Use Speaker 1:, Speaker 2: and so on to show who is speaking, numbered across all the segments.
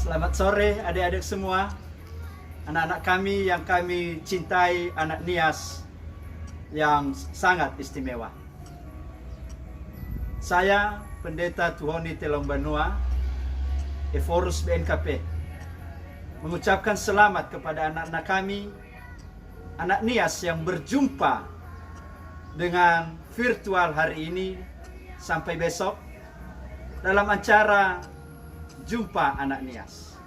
Speaker 1: Selamat sore adik-adik semua, anak-anak kami yang kami cintai, anak Nias yang sangat istimewa. Saya Pendeta Tuhoni Telong Banua, Eforus BNKP, mengucapkan selamat kepada anak-anak kami, anak Nias yang berjumpa dengan virtual hari ini sampai besok dalam acara Jumpa Anak Nias.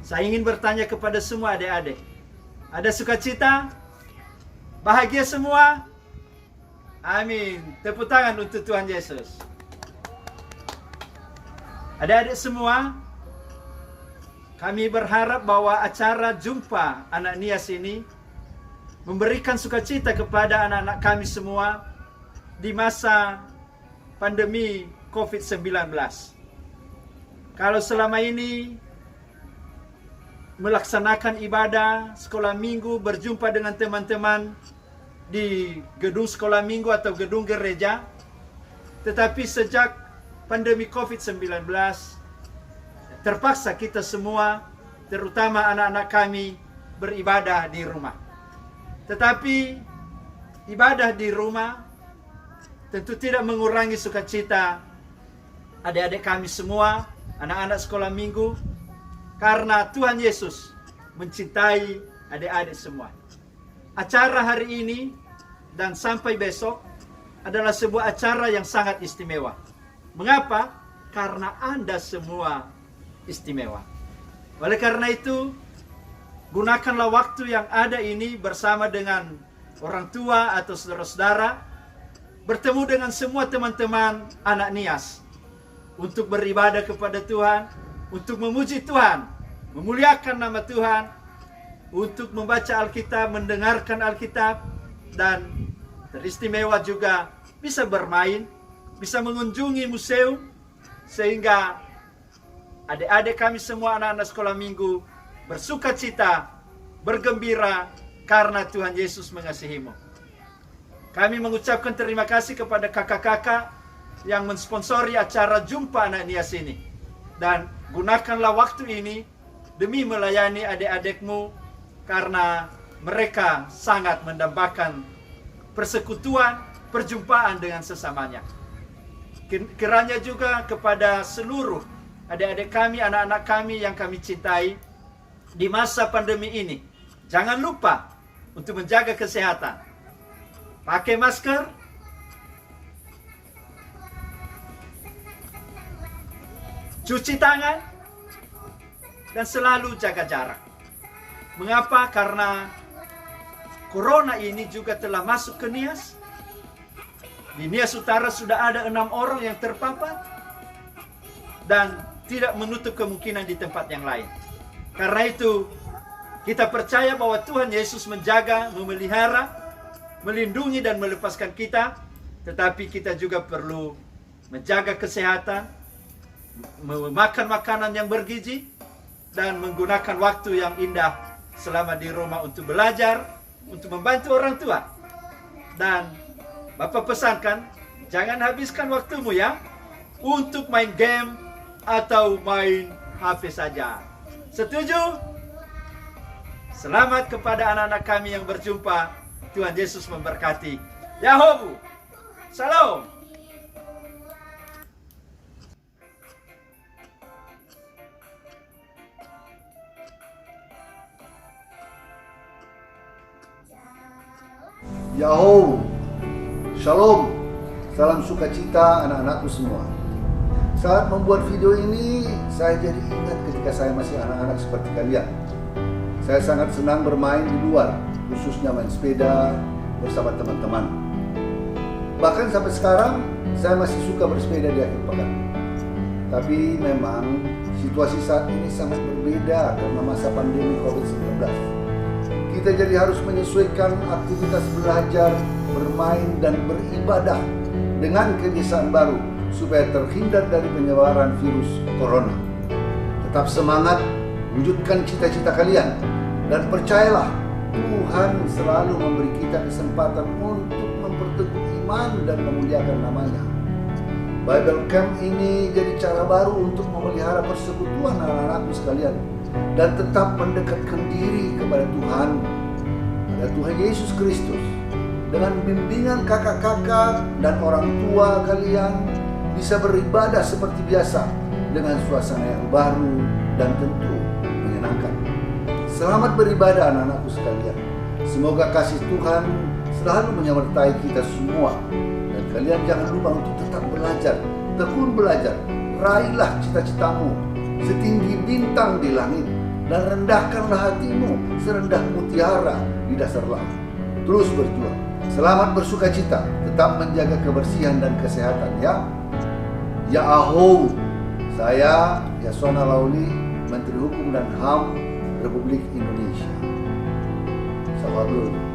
Speaker 1: Saya ingin bertanya kepada semua adik-adik, ada sukacita? Bahagia semua? Amin. Tepuk tangan untuk Tuhan Yesus. Adik-adik semua, kami berharap bahwa acara Jumpa Anak Nias ini memberikan sukacita kepada anak-anak kami semua di masa pandemi COVID-19. Kalau selama ini melaksanakan ibadah sekolah minggu, berjumpa dengan teman-teman di gedung sekolah minggu atau gedung gereja, tetapi sejak pandemi COVID-19 terpaksa kita semua, terutama anak-anak kami, beribadah di rumah. Tetapi ibadah di rumah tentu tidak mengurangi sukacita adik-adik kami semua, anak-anak sekolah minggu, karena Tuhan Yesus mencintai adik-adik semua. Acara hari ini dan sampai besok adalah sebuah acara yang sangat istimewa. Mengapa? Karena Anda semua istimewa. Oleh karena itu, gunakanlah waktu yang ada ini bersama dengan orang tua atau saudara-saudara, bertemu dengan semua teman-teman anak Nias, untuk beribadah kepada Tuhan, untuk memuji Tuhan, memuliakan nama Tuhan, untuk membaca Alkitab, mendengarkan Alkitab, dan teristimewa juga bisa bermain, bisa mengunjungi museum, sehingga adik-adik kami semua anak-anak sekolah minggu bersuka cita, bergembira karena Tuhan Yesus mengasihimu. Kami mengucapkan terima kasih kepada kakak-kakak yang mensponsori acara Jumpa Anak Nias ini. Dan gunakanlah waktu ini demi melayani adik-adikmu, karena mereka sangat mendambakan persekutuan, perjumpaan dengan sesamanya. Kiranya juga kepada seluruh adik-adik kami, anak-anak kami yang kami cintai, di masa pandemi ini, jangan lupa untuk menjaga kesehatan. Pakai masker, cuci tangan, dan selalu jaga jarak. Mengapa? Karena corona ini juga telah masuk ke Nias. Di Nias Utara sudah ada 6 orang yang terpapar, dan tidak menutup kemungkinan di tempat yang lain. Karena itu, kita percaya bahwa Tuhan Yesus menjaga, memelihara, melindungi dan melepaskan kita. Tetapi kita juga perlu menjaga kesehatan, memakan makanan yang bergizi, dan menggunakan waktu yang indah selama di rumah untuk belajar, untuk membantu orang tua. Dan Bapak pesankan, jangan habiskan waktumu ya untuk main game atau main HP saja. Setuju? Selamat kepada anak-anak kami yang berjumpa. Tuhan Yesus memberkati. Yahobu. Salam.
Speaker 2: Yahoo, Shalom, salam sukacita anak-anakku semua. Saat membuat video ini, saya jadi ingat ketika saya masih anak-anak seperti kalian. Saya sangat senang bermain di luar, khususnya main sepeda bersama teman-teman. Bahkan sampai sekarang, saya masih suka bersepeda di akhir pekan. Tapi memang situasi saat ini sangat berbeda karena masa pandemi COVID-19. Kita jadi harus menyesuaikan aktivitas belajar, bermain, dan beribadah dengan kebiasaan baru supaya terhindar dari penyebaran virus corona. Tetap semangat, wujudkan cita-cita kalian, dan percayalah Tuhan selalu memberi kita kesempatan untuk memperteguh iman dan memuliakan namanya. Bible Camp ini jadi cara baru untuk memelihara persekutuan anak-anakku sekalian dan tetap mendekatkan diri kepada Tuhan, pada Tuhan Yesus Kristus. Dengan bimbingan kakak-kakak dan orang tua kalian bisa beribadah seperti biasa dengan suasana yang baru dan tentu menyenangkan. Selamat beribadah anak-anakku sekalian. Semoga kasih Tuhan selalu menyertai kita semua. Dan kalian jangan lupa untuk tetap belajar, tekun belajar. Raihlah cita-citamu setinggi bintang di langit, dan rendahkanlah hatimu serendah mutiara di dasar laut. Terus berjuang. Selamat bersuka cita. Tetap menjaga kebersihan dan kesehatan ya. Ya Aho. Saya Yasona Lauli, Menteri Hukum dan HAM Republik Indonesia. Salam.